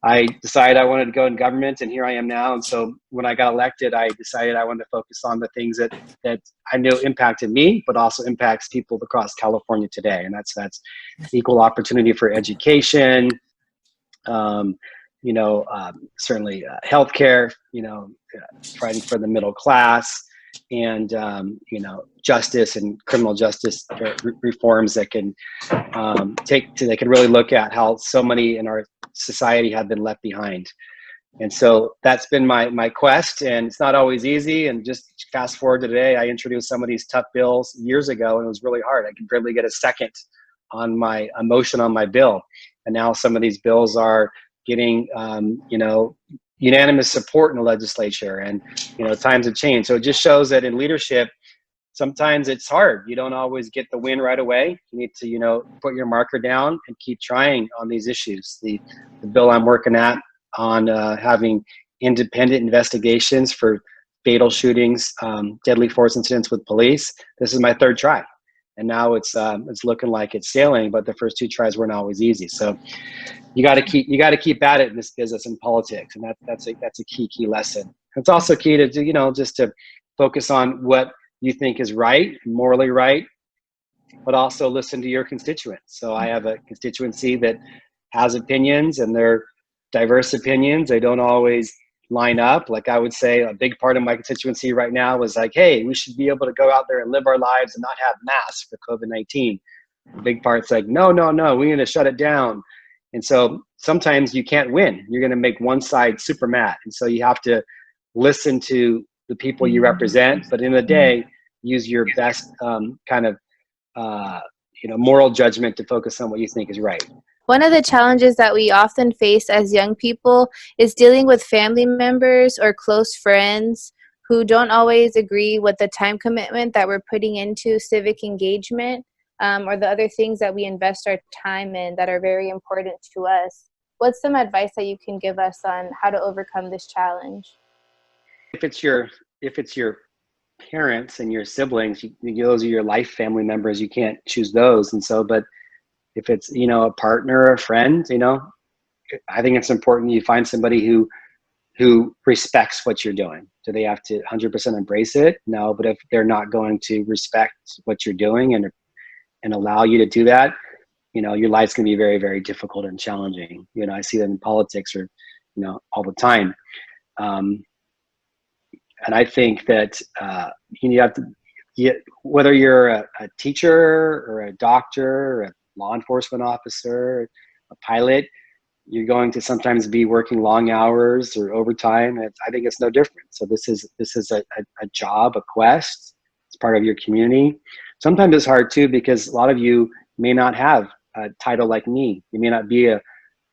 I decided I wanted to go in government, and here I am now. And so when I got elected, I decided I wanted to focus on the things that I knew impacted me, but also impacts people across California today. And that's equal opportunity for education, certainly healthcare, fighting for the middle class, and justice and criminal justice reforms that can they can really look at how so many in our society have been left behind. And so that's been my quest, and it's not always easy. And just fast forward to today, I introduced some of these tough bills years ago, and it was really hard. I could barely get a second on my motion on my bill, and now some of these bills are getting unanimous support in the legislature, and times have changed. So it just shows that in leadership, sometimes it's hard. You don't always get the win right away. You need to put your marker down and keep trying on these issues. The bill I'm working at on having independent investigations for fatal shootings, deadly force incidents with police. This is my third try, and now it's looking like it's sailing. But the first two tries weren't always easy. So you got to keep at it in this business and politics, and that's a key lesson. It's also key to just to focus on what you think is right, morally right, but also listen to your constituents. So I have a constituency that has opinions, and they're diverse opinions. They don't always line up. Like I would say a big part of my constituency right now is like, hey, we should be able to go out there and live our lives and not have masks for COVID-19. A big part's like, no, we need to shut it down. And so sometimes you can't win. You're going to make one side super mad. And so you have to listen to the people you represent, but in the day, use your best moral judgment to focus on what you think is right. One of the challenges that we often face as young people is dealing with family members or close friends who don't always agree with the time commitment that we're putting into civic engagement, or the other things that we invest our time in that are very important to us. What's some advice that you can give us on how to overcome this challenge? If it's your parents and your siblings, those are your life family members. You can't choose those. And so, but if it's, a partner or a friend, I think it's important you find somebody who respects what you're doing. Do they have to 100% embrace it? No, but if they're not going to respect what you're doing and allow you to do that, your life's going to be very, very difficult and challenging. I see them in politics or, all the time. And I think that you have to, whether you're a teacher or a doctor or a law enforcement officer, a pilot, you're going to sometimes be working long hours or overtime. I think it's no different. So this is a job, a quest. It's part of your community. Sometimes it's hard too, because a lot of you may not have a title like me. You may not be a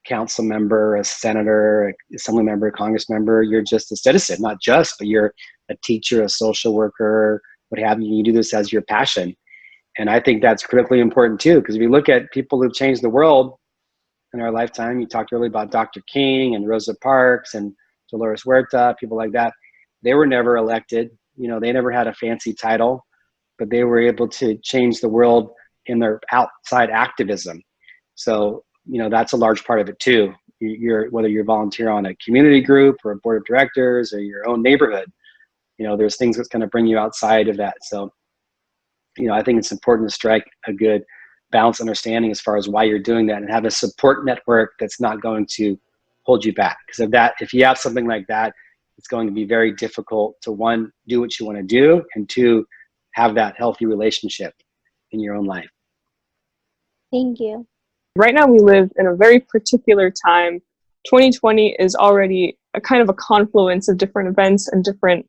council member, a senator, a assembly member, a congress member. You're just a citizen, not just, but you're a teacher, a social worker, what have you. You do this as your passion. And I think that's critically important too, because if you look at people who've changed the world in our lifetime, you talked earlier about Dr. King and Rosa Parks and Dolores Huerta, people like that. They were never elected. They never had a fancy title, but they were able to change the world in their outside activism. So, that's a large part of it too. Whether you're volunteer on a community group or a board of directors or your own neighborhood, there's things that's going to bring you outside of that. So, I think it's important to strike a good balanced understanding as far as why you're doing that and have a support network that's not going to hold you back. Because if you have something like that, it's going to be very difficult to, one, do what you want to do, and two, have that healthy relationship in your own life. Thank you. Right now we live in a very particular time. 2020 is already a kind of a confluence of different events and different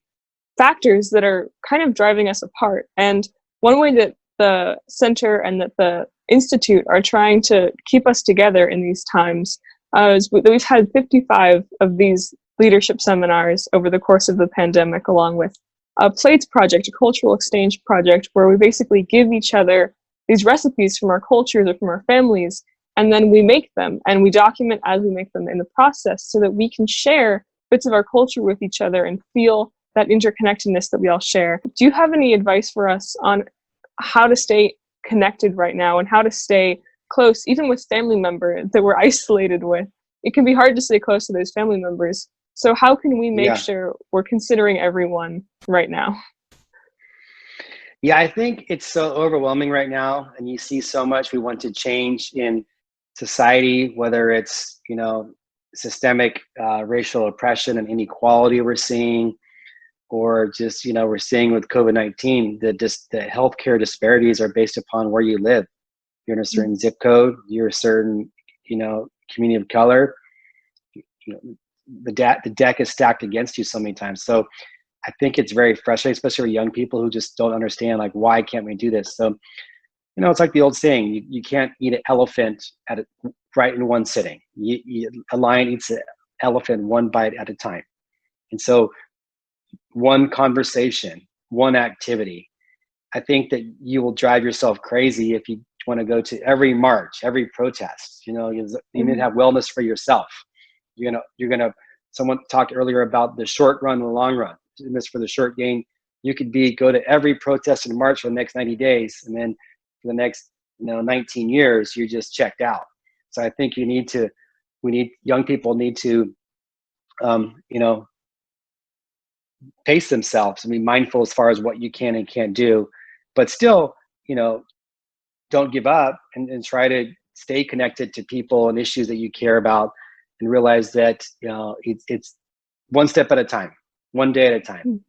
factors that are kind of driving us apart. And one way that the center and that the institute are trying to keep us together in these times is we've had 55 of these leadership seminars over the course of the pandemic, along with a plates project, a cultural exchange project, where we basically give each other these recipes from our cultures or from our families, and then we make them and we document as we make them in the process so that we can share bits of our culture with each other and feel that interconnectedness that we all share. Do you have any advice for us on how to stay connected right now and how to stay close, even with family members that we're isolated with it can be hard to stay close to those family members. So how can we make sure we're considering everyone right now? Yeah, I think it's so overwhelming right now, and you see so much we want to change in society, whether it's, systemic racial oppression and inequality we're seeing, or just, we're seeing with COVID-19, the healthcare disparities are based upon where you live. You're in a certain zip code, you're a certain, community of color, the deck is stacked against you so many times. So I think it's very frustrating, especially for young people who just don't understand, like, why can't we do this? So, it's like the old saying, you can't eat an elephant right in one sitting. A lion eats an elephant one bite at a time. And so one conversation, one activity, I think that you will drive yourself crazy if you want to go to every march, every protest. You need to have wellness for yourself. Someone talked earlier about the short run and the long run. This for the short gain, you could go to every protest and march for the next 90 days, and then for the next 19 years you're just checked out. So I think young people need to pace themselves and be mindful as far as what you can and can't do, but still don't give up, and try to stay connected to people and issues that you care about, and realize that it's one step at a time, one day at a time.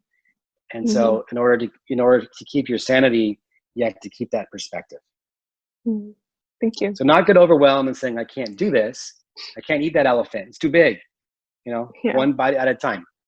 And so in order to keep your sanity, you have to keep that perspective. Thank you. So not get overwhelmed and saying, I can't do this, I can't eat that elephant, it's too big, one bite at a time.